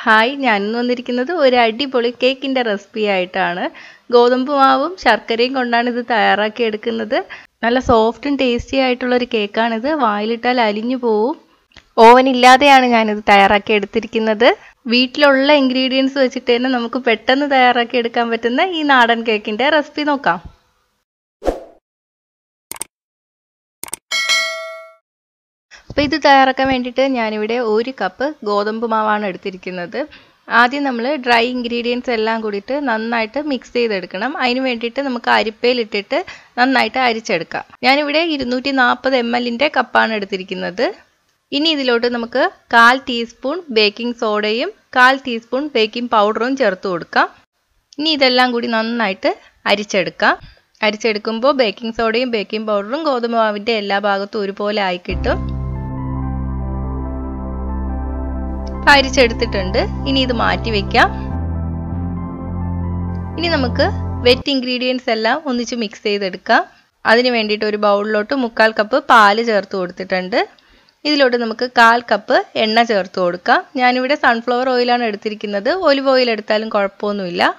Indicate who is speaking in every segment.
Speaker 1: Hi, ഞാനിന്ന് വന്നിരിക്കുന്നത് ഒരു അടിപൊളി കേക്കിൻ്റെ റെസിപ്പി ആയിട്ടാണ്. ഗോതമ്പ് മാവും ശർക്കരയും കൊണ്ടാണ് ഇത് തയ്യാറാക്കി എടുക്കുന്നത്. നല്ല സോഫ്റ്റും ടേസ്റ്റി ആയിട്ടുള്ളൊരു കേക്കാണിത്. വായിലിട്ടാൽ അലിഞ്ഞു പോവും. ഓവൻ ഇല്ലാതെയാണ് ഞാനിത് തയ്യാറാക്കി എടുത്തിരിക്കുന്നത്. വീട്ടിലുള്ള ഇൻഗ്രീഡിയൻസ് വെച്ചിട്ട് തന്നെ നമുക്ക് പെട്ടെന്ന് തയ്യാറാക്കി എടുക്കാൻ പറ്റുന്ന ഈ നാടൻ കേക്കിൻ്റെ റെസിപ്പി നോക്കാം. അപ്പോൾ ഇത് തയ്യാറാക്കാൻ വേണ്ടിയിട്ട് ഞാനിവിടെ 1 കപ്പ് ഗോതമ്പ് മാവാണ് എടുത്തിരിക്കുന്നത്. ആദ്യം നമ്മൾ ഡ്രൈ ഇൻഗ്രീഡിയൻസ് എല്ലാം കൂടിയിട്ട് നന്നായിട്ട് മിക്സ് ചെയ്തെടുക്കണം. അതിന് വേണ്ടിയിട്ട് നമുക്ക് അരിപ്പയിലിട്ടിട്ട് നന്നായിട്ട് അരിച്ചെടുക്കാം. ഞാനിവിടെ 240 ml കപ്പാണ് എടുത്തിരിക്കുന്നത്. ഇനി ഇതിലോട്ട് നമുക്ക് 1/4 ടീസ്പൂൺ ബേക്കിംഗ് സോഡയും 1/4 ടീസ്പൂൺ ബേക്കിംഗ് പൗഡറും ചേർത്ത് കൊടുക്കാം. ഇനി ഇതെല്ലാം കൂടി നന്നായിട്ട് അരിച്ചെടുക്കാം. അരിച്ചെടുക്കുമ്പോൾ ബേക്കിംഗ് സോഡയും ബേക്കിംഗ് പൗഡറും ഗോതമ്പ് മാവിൻ്റെ എല്ലാ ഭാഗത്തും ഒരുപോലെ ആയി കിട്ടും. അരിച്ചെടുത്തിട്ടുണ്ട്. ഇനി ഇത് മാറ്റി വെക്കാം. ഇനി നമുക്ക് വെറ്റ് ഇൻഗ്രീഡിയൻസ് എല്ലാം ഒന്നിച്ച് മിക്സ് ചെയ്തെടുക്കാം. അതിന് വേണ്ടിയിട്ട് ഒരു ബൗളിലോട്ട് 1/4 കപ്പ് പാല് ചേർത്ത് കൊടുത്തിട്ടുണ്ട്. ഇതിലോട്ട് നമുക്ക് 1/4 കപ്പ് എണ്ണ ചേർത്ത് കൊടുക്കാം. ഞാനിവിടെ സൺഫ്ലവർ ഓയിലാണ് എടുത്തിരിക്കുന്നത്. ഒലിവ് ഓയിൽ എടുത്താലും കുഴപ്പമൊന്നുമില്ല.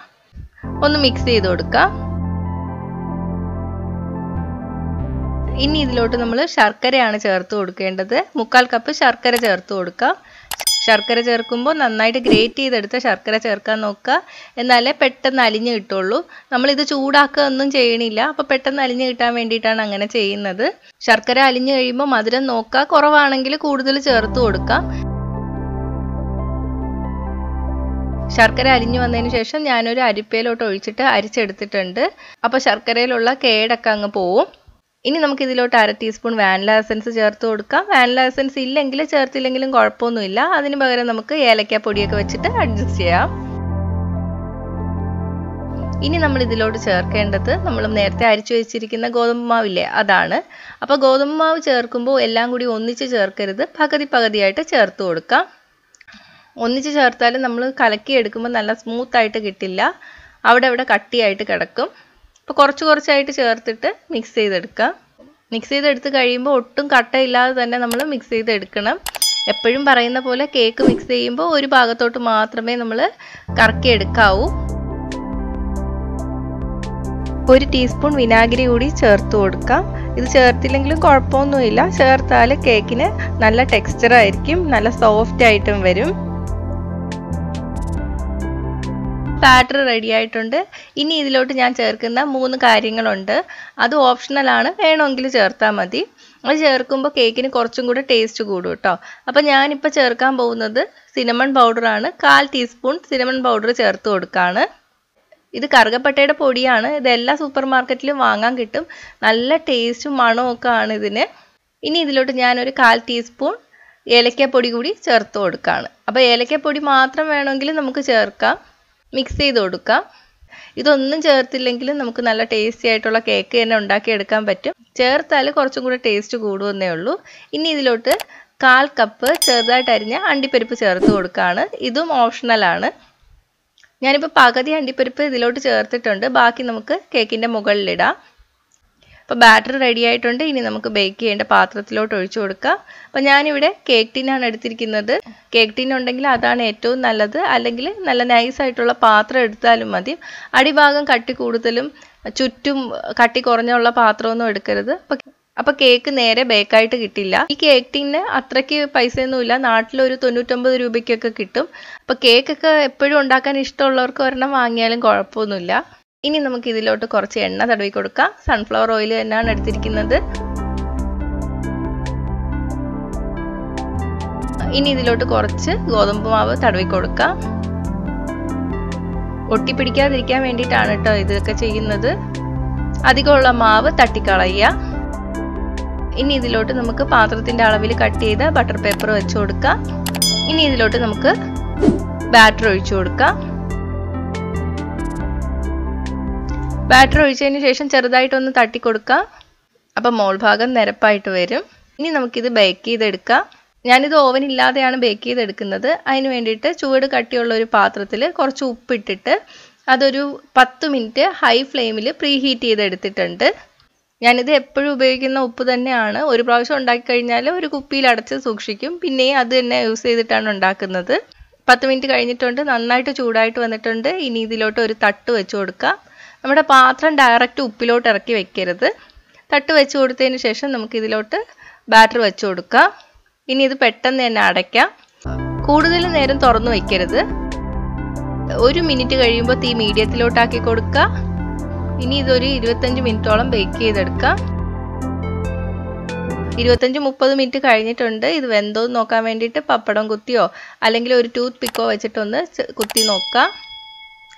Speaker 1: ഒന്ന് മിക്സ് ചെയ്ത് കൊടുക്കാം. ഇനി ഇതിലോട്ട് നമ്മൾ ശർക്കരയാണ് ചേർത്ത് കൊടുക്കേണ്ടത്. 1/4 കപ്പ് ശർക്കര ചേർത്ത് കൊടുക്കാം. ശർക്കര ചേർക്കുമ്പോൾ നന്നായിട്ട് ഗ്രേറ്റ് ചെയ്തെടുത്ത ശർക്കര ചേർക്കാൻ നോക്കുക. എന്നാലേ പെട്ടെന്ന് അലിഞ്ഞ് കിട്ടുള്ളൂ. നമ്മളിത് ചൂടാക്കുക ഒന്നും ചെയ്യണില്ല. അപ്പോൾ പെട്ടെന്ന് അലിഞ്ഞ് കിട്ടാൻ വേണ്ടിയിട്ടാണ് അങ്ങനെ ചെയ്യുന്നത്. ശർക്കര അലിഞ്ഞ് കഴിയുമ്പോൾ മധുരം നോക്കുക. കുറവാണെങ്കിൽ കൂടുതൽ ചേർത്ത് കൊടുക്കാം. ശർക്കര അലിഞ്ഞു വന്നതിന് ശേഷം ഞാനൊരു അരിപ്പയിലോട്ട് ഒഴിച്ചിട്ട് അരിച്ചെടുത്തിട്ടുണ്ട്. അപ്പോൾ ശർക്കരയിലുള്ള കേടൊക്കെ അങ്ങ് പോവും. ഇനി നമുക്ക് ഇതിലോട്ട് 1/2 ടീസ്പൂൺ വാനില എസൻസ് ചേർത്ത് കൊടുക്കാം. വാനില എസൻസ് ഇല്ലെങ്കിൽ ചേർത്തില്ലെങ്കിലും കുഴപ്പമൊന്നുമില്ല. അതിന് പകരം നമുക്ക് ഏലക്കാപ്പൊടിയൊക്കെ വെച്ചിട്ട് അഡ്ജസ്റ്റ് ചെയ്യാം. ഇനി നമ്മൾ ഇതിലോട്ട് ചേർക്കേണ്ടത് നമ്മൾ നേരത്തെ അരിച്ചു വെച്ചിരിക്കുന്ന ഗോതമ്പ് മാവില്ലേ, അതാണ്. അപ്പോൾ ഗോതമ്പ് മാവ് ചേർക്കുമ്പോൾ എല്ലാം കൂടി ഒന്നിച്ച് ചേർക്കരുത്. പകുതിയായിട്ട് ചേർത്ത് കൊടുക്കാം. ഒന്നിച്ച് ചേർത്താലും നമ്മൾ കലക്കി എടുക്കുമ്പോൾ നല്ല സ്മൂത്തായിട്ട് കിട്ടില്ല. അവിടെ കട്ടിയായിട്ട് കിടക്കും. അപ്പോൾ കുറച്ചായിട്ട് ചേർത്തിട്ട് മിക്സ് ചെയ്തെടുക്കാം. മിക്സ് ചെയ്തെടുത്ത് കഴിയുമ്പോൾ ഒട്ടും കട്ടയില്ലാതെ തന്നെ നമ്മൾ മിക്സ് ചെയ്തെടുക്കണം. എപ്പോഴും പറയുന്ന പോലെ കേക്ക് മിക്സ് ചെയ്യുമ്പോൾ ഒരു ഭാഗത്തോട്ട് മാത്രമേ നമ്മൾ കറക്കി എടുക്കാവൂ. 1 ടീസ്പൂൺ വിനാഗിരി കൂടി ചേർത്ത് കൊടുക്കാം. ഇത് ചേർത്തില്ലെങ്കിലും കുഴപ്പമൊന്നുമില്ല. ചേർത്താൽ കേക്കിന് നല്ല ടെക്സ്ചർ ആയിരിക്കും, നല്ല സോഫ്റ്റ് ആയിട്ടും വരും. ബാറ്റർ റെഡി ആയിട്ടുണ്ട്. ഇനി ഇതിലോട്ട് ഞാൻ ചേർക്കുന്ന 3 കാര്യങ്ങളുണ്ട്. അത് ഓപ്ഷണലാണ്, വേണമെങ്കിൽ ചേർത്താൽ മതി. അത് ചേർക്കുമ്പോൾ കേക്കിന് കുറച്ചും കൂടെ ടേസ്റ്റ് കൂടും കേട്ടോ. അപ്പോൾ ഞാനിപ്പോൾ ചേർക്കാൻ പോകുന്നത് സിനമൺ പൗഡറാണ്. 1/4 ടീസ്പൂൺ സിനമൺ പൗഡർ ചേർത്ത് കൊടുക്കുകയാണ്. ഇത് കറുകപ്പട്ടയുടെ പൊടിയാണ്. ഇത് എല്ലാ സൂപ്പർ മാർക്കറ്റിലും വാങ്ങാൻ കിട്ടും. നല്ല ടേസ്റ്റും മണവും ഒക്കെ ആണ് ഇതിന്. ഇനി ഇതിലോട്ട് ഞാനൊരു 1/4 ടീസ്പൂൺ ഏലക്കാപ്പൊടി കൂടി ചേർത്ത് കൊടുക്കുകയാണ്. അപ്പോൾ ഏലക്കാപ്പൊടി മാത്രം വേണമെങ്കിൽ നമുക്ക് ചേർക്കാം. മിക്സ് ചെയ്ത് കൊടുക്കാം. ഇതൊന്നും ചേർത്തില്ലെങ്കിലും നമുക്ക് നല്ല ടേസ്റ്റി ആയിട്ടുള്ള കേക്ക് തന്നെ ഉണ്ടാക്കിയെടുക്കാൻ പറ്റും. ചേർത്താൽ കുറച്ചും കൂടെ ടേസ്റ്റ് കൂടുമെന്നേ ഉള്ളൂ. ഇനി ഇതിലോട്ട് 1/4 കപ്പ് ചെറുതായിട്ട് അരിഞ്ഞ അണ്ടിപ്പരിപ്പ് ചേർത്ത് കൊടുക്കുകയാണ്. ഇതും ഓപ്ഷണലാണ്. ഞാനിപ്പോൾ പകുതി അണ്ടിപ്പരിപ്പ് ഇതിലോട്ട് ചേർത്തിട്ടുണ്ട്. ബാക്കി നമുക്ക് കേക്കിൻ്റെ മുകളിലിടാം. അപ്പോൾ ബാറ്റർ റെഡി ആയിട്ടുണ്ട്. ഇനി നമുക്ക് ബേക്ക് ചെയ്യേണ്ട പാത്രത്തിലോട്ട് ഒഴിച്ചു കൊടുക്കാം. അപ്പോൾ ഞാനിവിടെ കേക്ക് ടിന്നാണ് എടുത്തിരിക്കുന്നത്. കേക്ക് ടിൻ ഉണ്ടെങ്കിൽ അതാണ് ഏറ്റവും നല്ലത്. അല്ലെങ്കിൽ നല്ല നൈസായിട്ടുള്ള പാത്രം എടുത്താലും മതി. അടിഭാഗം കട്ടി കൂടുതലും ചുറ്റും കട്ടി കുറഞ്ഞുള്ള പാത്രമൊന്നും എടുക്കരുത്. അപ്പോൾ കേക്ക് നേരെ ബേക്കായിട്ട് കിട്ടില്ല. ഈ കേക്ക് ടിന്ന് അത്രയ്ക്ക് പൈസയൊന്നുമില്ല. നാട്ടിലൊരു 99 രൂപയ്ക്കൊക്കെ കിട്ടും. അപ്പോൾ കേക്കൊക്കെ എപ്പോഴും ഉണ്ടാക്കാൻ ഇഷ്ടമുള്ളവർക്ക് ഒരെണ്ണം വാങ്ങിയാലും കുഴപ്പമൊന്നുമില്ല. ഇനി നമുക്ക് ഇതിലോട്ട് കുറച്ച് എണ്ണ തടവി കൊടുക്കാം. സൺഫ്ലവർ ഓയിൽ തന്നെയാണ് എടുത്തിരിക്കുന്നത്. ഇനി ഇതിലോട്ട് കുറച്ച് ഗോതമ്പ് മാവ് തടവി കൊടുക്കാം. ഒട്ടിപ്പിടിക്കാതിരിക്കാൻ വേണ്ടിയിട്ടാണ് കേട്ടോ ഇതൊക്കെ ചെയ്യുന്നത്. അധികമുള്ള മാവ് തട്ടിക്കളയുക. ഇനി ഇതിലോട്ട് നമുക്ക് പാത്രത്തിൻ്റെ അളവിൽ കട്ട് ചെയ്ത ബട്ടർ പേപ്പർ വെച്ച് കൊടുക്കാം. ഇനി ഇതിലോട്ട് നമുക്ക് ബാറ്റർ ഒഴിച്ചു കൊടുക്കാം. ബാറ്റർ ഒഴിച്ചതിന് ശേഷം ചെറുതായിട്ടൊന്ന് തട്ടിക്കൊടുക്കാം. അപ്പം മോൾ ഭാഗം നിരപ്പായിട്ട് വരും. ഇനി നമുക്കിത് ബേക്ക് ചെയ്തെടുക്കാം. ഞാനിത് ഓവൻ ഇല്ലാതെയാണ് ബേക്ക് ചെയ്തെടുക്കുന്നത്. അതിന് വേണ്ടിയിട്ട് ചൂട് കട്ടിയുള്ള ഒരു പാത്രത്തിൽ കുറച്ച് ഉപ്പിട്ടിട്ട് അതൊരു 10 മിനിറ്റ് ഹൈ ഫ്ലെയിമിൽ പ്രീ ഹീറ്റ് ചെയ്തെടുത്തിട്ടുണ്ട്. ഞാനിത് എപ്പോഴും ഉപയോഗിക്കുന്ന ഉപ്പ് തന്നെയാണ്. ഒരു പ്രാവശ്യം ഉണ്ടാക്കി കഴിഞ്ഞാൽ ഒരു കുപ്പിയിൽ അടച്ച് സൂക്ഷിക്കും. പിന്നെയും അത് തന്നെ യൂസ് ചെയ്തിട്ടാണ് ഉണ്ടാക്കുന്നത്. 10 മിനിറ്റ് കഴിഞ്ഞിട്ടുണ്ട്. നന്നായിട്ട് ചൂടായിട്ട് വന്നിട്ടുണ്ട്. ഇനി ഇതിലോട്ട് ഒരു തട്ട് വെച്ച് കൊടുക്കാം. നമ്മുടെ പാത്രം ഡയറക്റ്റ് ഉപ്പിലോട്ട് ഇറക്കി വെക്കരുത്. തട്ട് വെച്ച് കൊടുത്തതിന് ശേഷം നമുക്ക് ഇതിലോട്ട് ബാറ്റർ വെച്ച് കൊടുക്കാം. ഇനി ഇത് പെട്ടെന്ന് തന്നെ അടയ്ക്കാം. കൂടുതൽ നേരം തുറന്നു വെക്കരുത്. 1 മിനിറ്റ് കഴിയുമ്പോൾ തീ മീഡിയത്തിലോട്ടാക്കി കൊടുക്കുക. ഇനി ഇതൊരു 25 മിനിറ്റോളം ബേക്ക് ചെയ്തെടുക്കാം. 25-30 മിനിറ്റ് കഴിഞ്ഞിട്ടുണ്ട്. ഇത് വെന്തോ നോക്കാൻ വേണ്ടിയിട്ട് പപ്പടം കുത്തിയോ അല്ലെങ്കിൽ ഒരു ടൂത്ത് പിക്കോ വെച്ചിട്ടൊന്ന് കുത്തി നോക്കാം.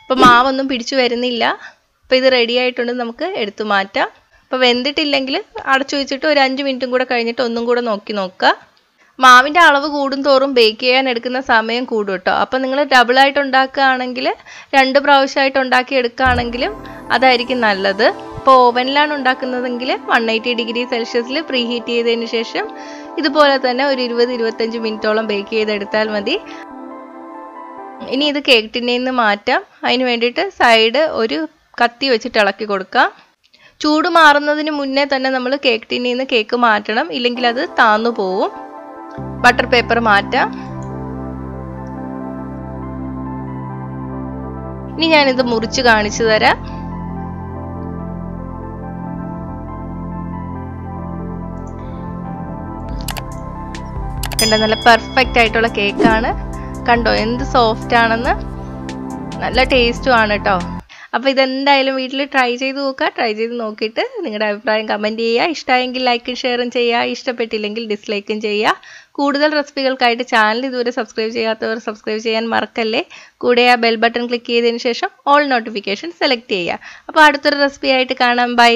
Speaker 1: അപ്പോൾ മാവൊന്നും പിടിച്ചു വരുന്നില്ല. അപ്പോൾ ഇത് റെഡി ആയിട്ടുണ്ട്. നമുക്ക് എടുത്തു മാറ്റാം. അപ്പോൾ വെന്തിട്ടില്ലെങ്കിൽ അടച്ചു വെച്ചിട്ട് ഒരു 5 മിനിറ്റും കൂടെ കഴിഞ്ഞിട്ട് ഒന്നും കൂടെ നോക്കുക. മാവിൻ്റെ അളവ് കൂടുന്തോറും ബേക്ക് ചെയ്യാൻ എടുക്കുന്ന സമയം കൂടും കേട്ടോ. അപ്പം നിങ്ങൾ ഡബിളായിട്ട് ഉണ്ടാക്കുകയാണെങ്കിൽ 2 പ്രാവശ്യമായിട്ട് ഉണ്ടാക്കി എടുക്കുകയാണെങ്കിലും അതായിരിക്കും നല്ലത്. ഇപ്പോൾ ഓവനിലാണ് ഉണ്ടാക്കുന്നതെങ്കിൽ 180 ഡിഗ്രി സെൽഷ്യസിൽ പ്രീ ഹീറ്റ് ചെയ്തതിന് ശേഷം ഇതുപോലെ തന്നെ ഒരു 20-25 മിനിറ്റോളം ബേക്ക് ചെയ്തെടുത്താൽ മതി. ഇനി ഇത് കേക്ക് ടിന്നിൽ നിന്ന് മാറ്റാം. അതിന് വേണ്ടിയിട്ട് സൈഡ് ഒരു കത്തി വെച്ചിട്ട് ഇളക്കി കൊടുക്കാം. ചൂട് മാറുന്നതിന് മുന്നേ തന്നെ നമ്മൾ കേക്ക് ടിന്നിൽ നിന്ന് കേക്ക് മാറ്റണം, ഇല്ലെങ്കിൽ അത് താന്നു പോവും. ബട്ടർ പേപ്പർ മാറ്റാം. ഇനി ഞാനിത് മുറിച്ച് കാണിച്ചു തരാം. കണ്ടോ, നല്ല പെർഫെക്റ്റ് ആയിട്ടുള്ള കേക്കാണ്. കണ്ടോ എന്ത് സോഫ്റ്റ് ആണെന്ന്. നല്ല ടേസ്റ്റും ആണ് കേട്ടോ. അപ്പോൾ ഇതെന്തായാലും വീട്ടിൽ ട്രൈ ചെയ്ത് നോക്കുക. ട്രൈ ചെയ്ത് നോക്കിയിട്ട് നിങ്ങളുടെ അഭിപ്രായം കമൻറ്റ് ചെയ്യുക. ഇഷ്ടമായെങ്കിൽ ലൈക്കും ഷെയറും ചെയ്യുക. ഇഷ്ടപ്പെട്ടില്ലെങ്കിൽ ഡിസ്ലൈക്കും ചെയ്യുക. കൂടുതൽ റെസിപ്പികൾക്കായിട്ട് ചാനൽ ഇതുവരെ സബ്സ്ക്രൈബ് ചെയ്യാത്തവർ സബ്സ്ക്രൈബ് ചെയ്യാൻ മറക്കല്ലേ. കൂടെ ആ ബെൽ ബട്ടൺ ക്ലിക്ക് ചെയ്തതിന് ശേഷം ഓൾ നോട്ടിഫിക്കേഷൻ സെലക്ട് ചെയ്യുക. അപ്പോൾ അടുത്തൊരു റെസിപ്പി ആയിട്ട് കാണാം. ബൈ.